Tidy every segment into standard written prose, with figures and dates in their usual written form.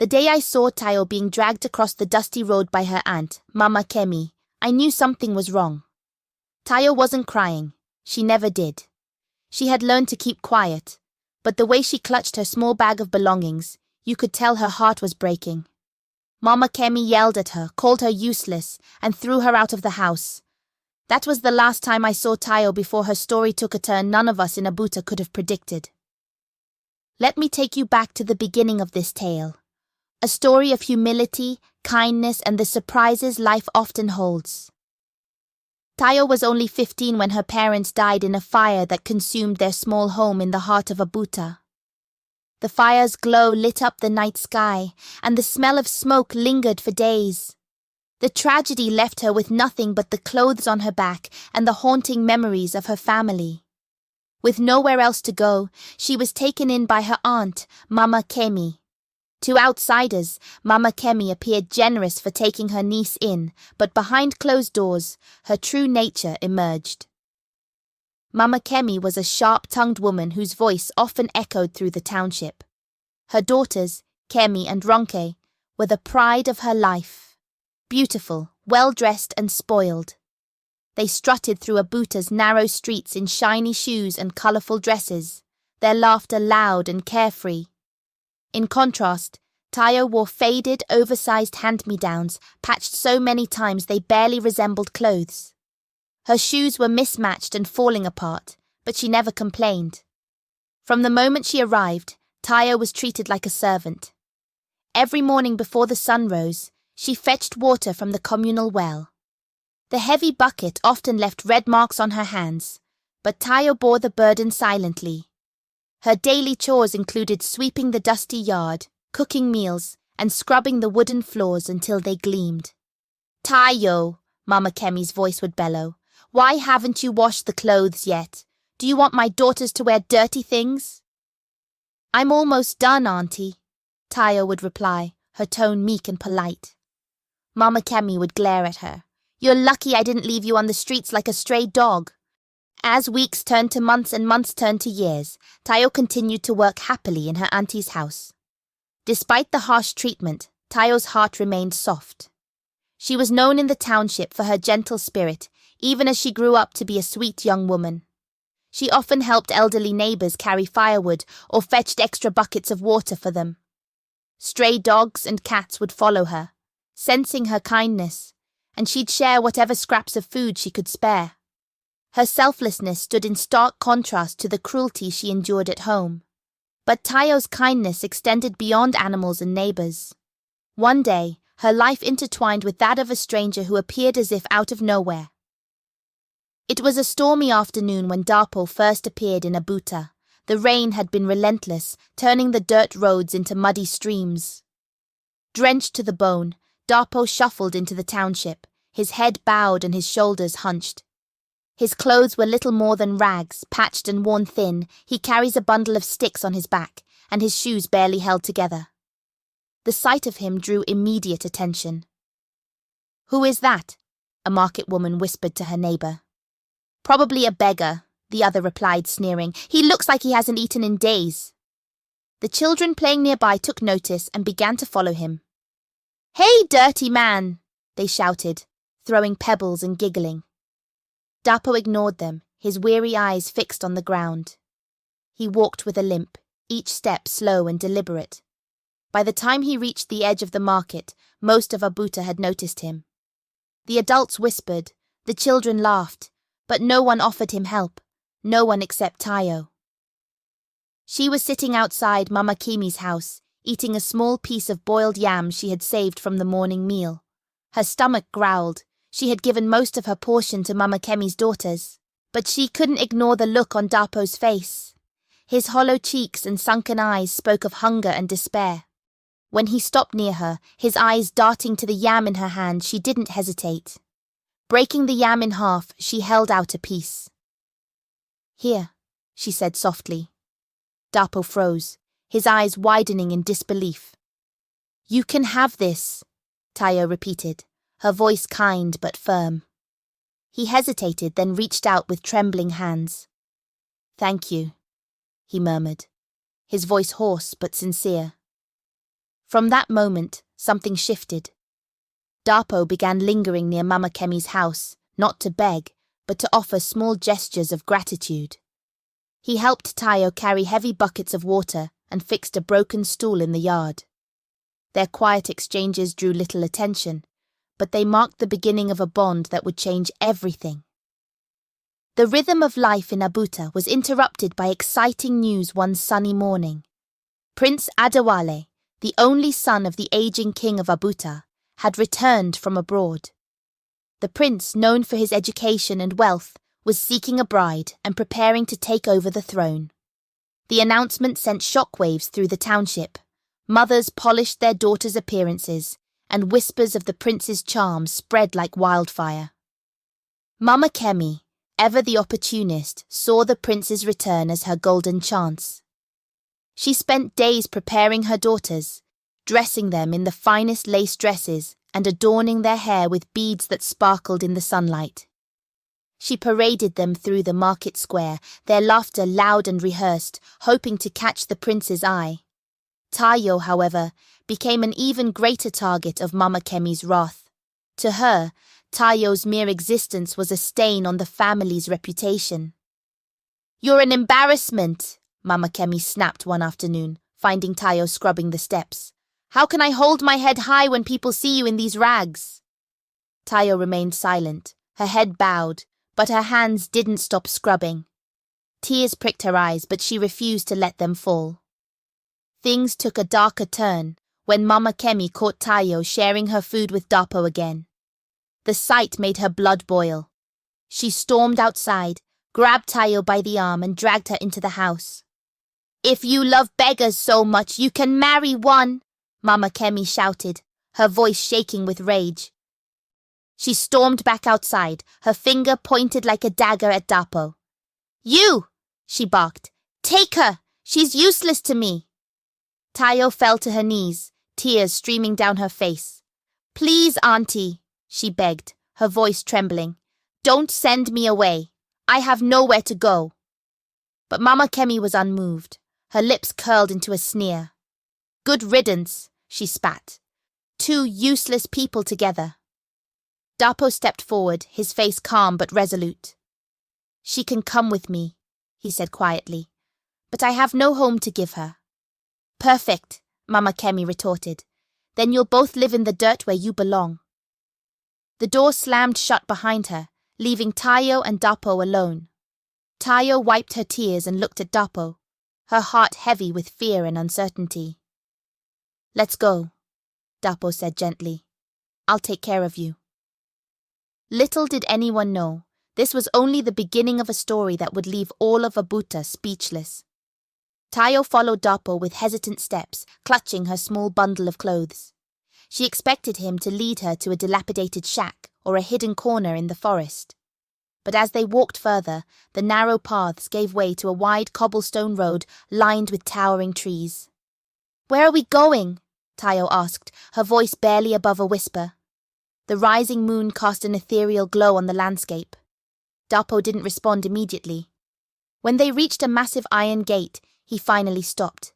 The day I saw Tayo being dragged across the dusty road by her aunt, Mama Kemi, I knew something was wrong. Tayo wasn't crying. She never did. She had learned to keep quiet, but the way she clutched her small bag of belongings, you could tell her heart was breaking. Mama Kemi yelled at her, called her useless, and threw her out of the house. That was the last time I saw Tayo before her story took a turn none of us in Abuta could have predicted. Let me take you back to the beginning of this tale. A story of humility, kindness, and the surprises life often holds. Tayo was only 15 when her parents died in a fire that consumed their small home in the heart of Abuta. The fire's glow lit up the night sky, and the smell of smoke lingered for days. The tragedy left her with nothing but the clothes on her back and the haunting memories of her family. With nowhere else to go, she was taken in by her aunt, Mama Kemi. To outsiders, Mama Kemi appeared generous for taking her niece in, but behind closed doors, her true nature emerged. Mama Kemi was a sharp-tongued woman whose voice often echoed through the township. Her daughters, Kemi and Ronke, were the pride of her life. Beautiful, well-dressed and spoiled. They strutted through Abuta's narrow streets in shiny shoes and colourful dresses, their laughter loud and carefree. In contrast, Tayo wore faded, oversized hand-me-downs, patched so many times they barely resembled clothes. Her shoes were mismatched and falling apart, but she never complained. From the moment she arrived, Tayo was treated like a servant. Every morning before the sun rose, she fetched water from the communal well. The heavy bucket often left red marks on her hands, but Tayo bore the burden silently. Her daily chores included sweeping the dusty yard, cooking meals, and scrubbing the wooden floors until they gleamed. "Tayo," Mama Kemi's voice would bellow, "why haven't you washed the clothes yet? Do you want my daughters to wear dirty things?" "I'm almost done, Auntie," Tayo would reply, her tone meek and polite. Mama Kemi would glare at her. "You're lucky I didn't leave you on the streets like a stray dog." As weeks turned to months and months turned to years, Tayo continued to work happily in her auntie's house. Despite the harsh treatment, Tayo's heart remained soft. She was known in the township for her gentle spirit, even as she grew up to be a sweet young woman. She often helped elderly neighbors carry firewood or fetched extra buckets of water for them. Stray dogs and cats would follow her, sensing her kindness, and she'd share whatever scraps of food she could spare. Her selflessness stood in stark contrast to the cruelty she endured at home. But Tayo's kindness extended beyond animals and neighbors. One day, her life intertwined with that of a stranger who appeared as if out of nowhere. It was a stormy afternoon when Darpo first appeared in Abuta. The rain had been relentless, turning the dirt roads into muddy streams. Drenched to the bone, Darpo shuffled into the township, his head bowed and his shoulders hunched. His clothes were little more than rags, patched and worn thin. He carries a bundle of sticks on his back, and his shoes barely held together. The sight of him drew immediate attention. "Who is that?" a market woman whispered to her neighbor. "Probably a beggar," the other replied, sneering. "He looks like he hasn't eaten in days." The children playing nearby took notice and began to follow him. "Hey, dirty man!" they shouted, throwing pebbles and giggling. Darpo ignored them, his weary eyes fixed on the ground. He walked with a limp, each step slow and deliberate. By the time he reached the edge of the market, most of Abuta had noticed him. The adults whispered, the children laughed, but no one offered him help, no one except Tayo. She was sitting outside Mama Kemi's house, eating a small piece of boiled yam she had saved from the morning meal. Her stomach growled. She had given most of her portion to Mama Kemi's daughters, but she couldn't ignore the look on Darpo's face. His hollow cheeks and sunken eyes spoke of hunger and despair. When he stopped near her, his eyes darting to the yam in her hand, she didn't hesitate. Breaking the yam in half, she held out a piece. "Here," she said softly. Darpo froze, his eyes widening in disbelief. "You can have this," Tayo repeated, her voice kind but firm. He hesitated, then reached out with trembling hands. "Thank you," he murmured, his voice hoarse but sincere. From that moment, something shifted. Dapo began lingering near Mama Kemi's house, not to beg, but to offer small gestures of gratitude. He helped Tayo carry heavy buckets of water and fixed a broken stool in the yard. Their quiet exchanges drew little attention, but they marked the beginning of a bond that would change everything. The rhythm of life in Abuta was interrupted by exciting news one sunny morning. Prince Adewale, the only son of the aging king of Abuta, had returned from abroad. The prince, known for his education and wealth, was seeking a bride and preparing to take over the throne. The announcement sent shockwaves through the township. Mothers polished their daughters' appearances, and whispers of the prince's charms spread like wildfire. Mama Kemi, ever the opportunist, saw the prince's return as her golden chance. She spent days preparing her daughters, dressing them in the finest lace dresses and adorning their hair with beads that sparkled in the sunlight. She paraded them through the market square, their laughter loud and rehearsed, hoping to catch the prince's eye. Tayo, however, became an even greater target of Mama Kemi's wrath. To her, Tayo's mere existence was a stain on the family's reputation. "You're an embarrassment," Mama Kemi snapped one afternoon, finding Tayo scrubbing the steps. "How can I hold my head high when people see you in these rags?" Tayo remained silent, her head bowed, but her hands didn't stop scrubbing. Tears pricked her eyes, but she refused to let them fall. Things took a darker turn when Mama Kemi caught Tayo sharing her food with Dapo again. The sight made her blood boil. She stormed outside, grabbed Tayo by the arm and dragged her into the house. "If you love beggars so much, you can marry one," Mama Kemi shouted, her voice shaking with rage. She stormed back outside, her finger pointed like a dagger at Dapo. "You!" she barked. "Take her! She's useless to me!" Tayo fell to her knees, tears streaming down her face. "Please, Auntie," she begged, her voice trembling. "Don't send me away. I have nowhere to go." But Mama Kemi was unmoved, her lips curled into a sneer. "Good riddance," she spat. "Two useless people together." Dapo stepped forward, his face calm but resolute. "She can come with me," he said quietly, "but I have no home to give her." "Perfect," Mama Kemi retorted. "Then you'll both live in the dirt where you belong." The door slammed shut behind her, leaving Tayo and Dapo alone. Tayo wiped her tears and looked at Dapo, her heart heavy with fear and uncertainty. "Let's go," Dapo said gently. "I'll take care of you." Little did anyone know, this was only the beginning of a story that would leave all of Abuta speechless. Tayo followed Dapo with hesitant steps, clutching her small bundle of clothes. She expected him to lead her to a dilapidated shack or a hidden corner in the forest. But as they walked further, the narrow paths gave way to a wide cobblestone road lined with towering trees. "Where are we going?" Tayo asked, her voice barely above a whisper. The rising moon cast an ethereal glow on the landscape. Dapo didn't respond immediately. When they reached a massive iron gate, he finally stopped.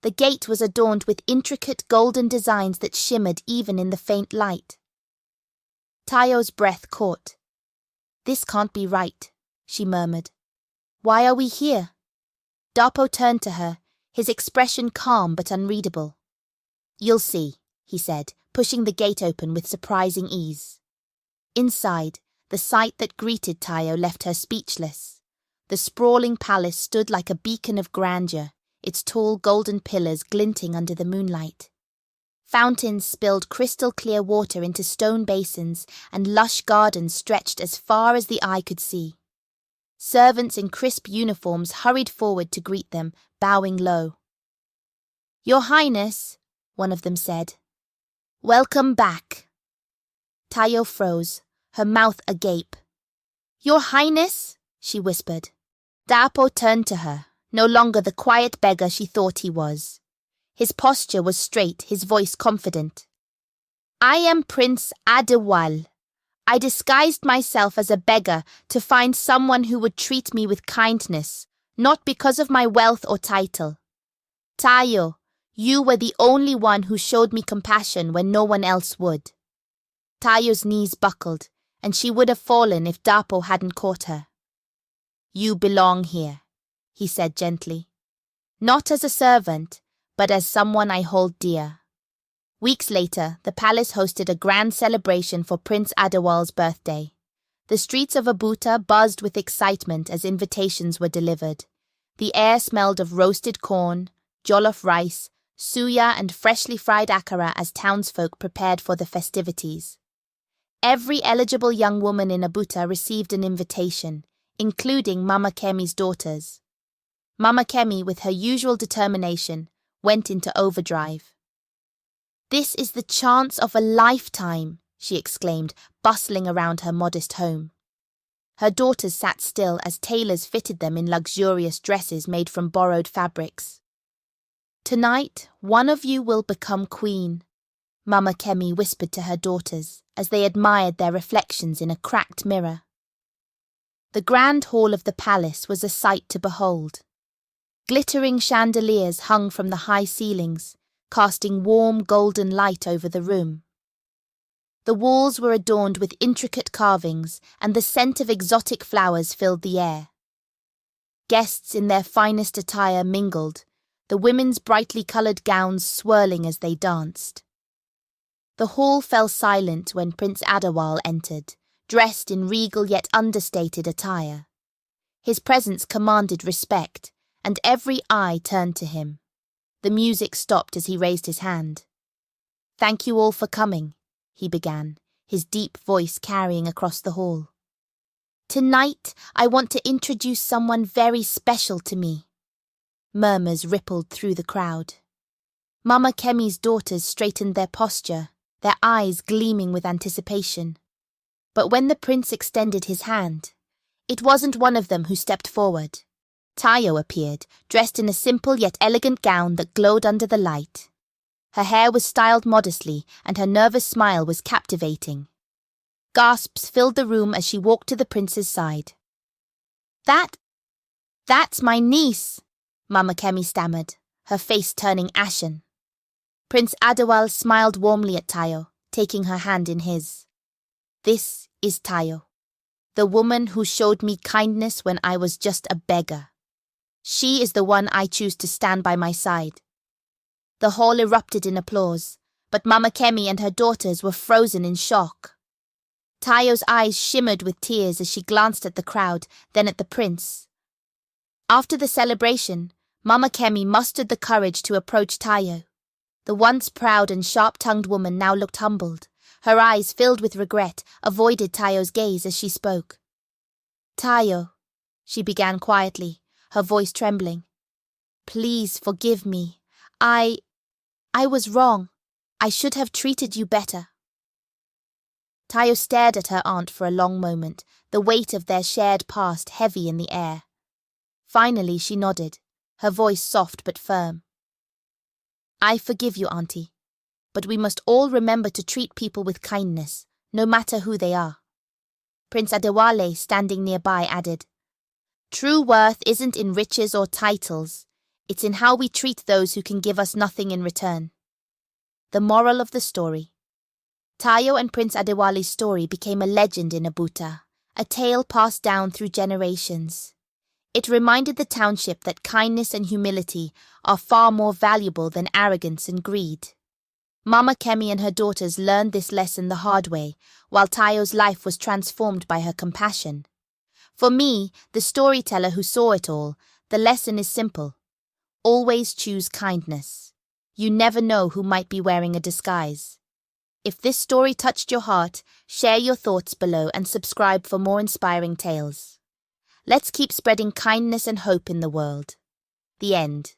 The gate was adorned with intricate golden designs that shimmered even in the faint light. Tayo's breath caught. "This can't be right," she murmured. "Why are we here?" Dapo turned to her, his expression calm but unreadable. "You'll see," he said, pushing the gate open with surprising ease. Inside, the sight that greeted Tayo left her speechless. The sprawling palace stood like a beacon of grandeur, its tall golden pillars glinting under the moonlight. Fountains spilled crystal-clear water into stone basins, and lush gardens stretched as far as the eye could see. Servants in crisp uniforms hurried forward to greet them, bowing low. "Your Highness," one of them said. "Welcome back." Tayo froze, her mouth agape. "Your Highness?" she whispered. Dapo turned to her, no longer the quiet beggar she thought he was. His posture was straight, his voice confident. "I am Prince Adewale. I disguised myself as a beggar to find someone who would treat me with kindness, not because of my wealth or title. Tayo, You were the only one who showed me compassion when no one else would." Tayo's knees buckled, and she would have fallen if Dapo hadn't caught her. "You belong here," he said gently. "Not as a servant, but as someone I hold dear." Weeks later, the palace hosted a grand celebration for Prince Adewale's birthday. The streets of Abuja buzzed with excitement as invitations were delivered. The air smelled of roasted corn, jollof rice, suya and freshly fried akara as townsfolk prepared for the festivities. Every eligible young woman in Abuja received an invitation, including Mama Kemi's daughters. Mama Kemi, with her usual determination, went into overdrive. "This is the chance of a lifetime," she exclaimed, bustling around her modest home. Her daughters sat still as tailors fitted them in luxurious dresses made from borrowed fabrics. "Tonight, one of you will become queen," Mama Kemi whispered to her daughters as they admired their reflections in a cracked mirror. The grand hall of the palace was a sight to behold. Glittering chandeliers hung from the high ceilings, casting warm golden light over the room. The walls were adorned with intricate carvings, and the scent of exotic flowers filled the air. Guests in their finest attire mingled, the women's brightly coloured gowns swirling as they danced. The hall fell silent when Prince Adewale entered, dressed in regal yet understated attire. His presence commanded respect, and every eye turned to him. The music stopped as he raised his hand. "Thank you all for coming," he began, his deep voice carrying across the hall. "Tonight, I want to introduce someone very special to me." Murmurs rippled through the crowd. Mama Kemi's daughters straightened their posture, their eyes gleaming with anticipation. But when the prince extended his hand, it wasn't one of them who stepped forward. Tayo appeared, dressed in a simple yet elegant gown that glowed under the light. Her hair was styled modestly, and her nervous smile was captivating. Gasps filled the room as she walked to the prince's side. That's my niece," Mama Kemi stammered, her face turning ashen. Prince Adewale smiled warmly at Tayo, taking her hand in his. "This is Tayo, the woman who showed me kindness when I was just a beggar. She is the one I choose to stand by my side." The hall erupted in applause, but Mama Kemi and her daughters were frozen in shock. Tayo's eyes shimmered with tears as she glanced at the crowd, then at the prince. After the celebration, Mama Kemi mustered the courage to approach Tayo. The once proud and sharp-tongued woman now looked humbled. Her eyes, filled with regret, avoided Tayo's gaze as she spoke. "Tayo," she began quietly, her voice trembling. "Please forgive me. I was wrong. I should have treated you better." Tayo stared at her aunt for a long moment, the weight of their shared past heavy in the air. Finally she nodded, her voice soft but firm. "I forgive you, Auntie, but we must all remember to treat people with kindness, no matter who they are." Prince Adewale, standing nearby, added, "True worth isn't in riches or titles. It's in how we treat those who can give us nothing in return." The moral of the story. Tayo and Prince Adewale's story became a legend in Abuja, a tale passed down through generations. It reminded the township that kindness and humility are far more valuable than arrogance and greed. Mama Kemi and her daughters learned this lesson the hard way, while Tayo's life was transformed by her compassion. For me, the storyteller who saw it all, the lesson is simple. Always choose kindness. You never know who might be wearing a disguise. If this story touched your heart, share your thoughts below and subscribe for more inspiring tales. Let's keep spreading kindness and hope in the world. The end.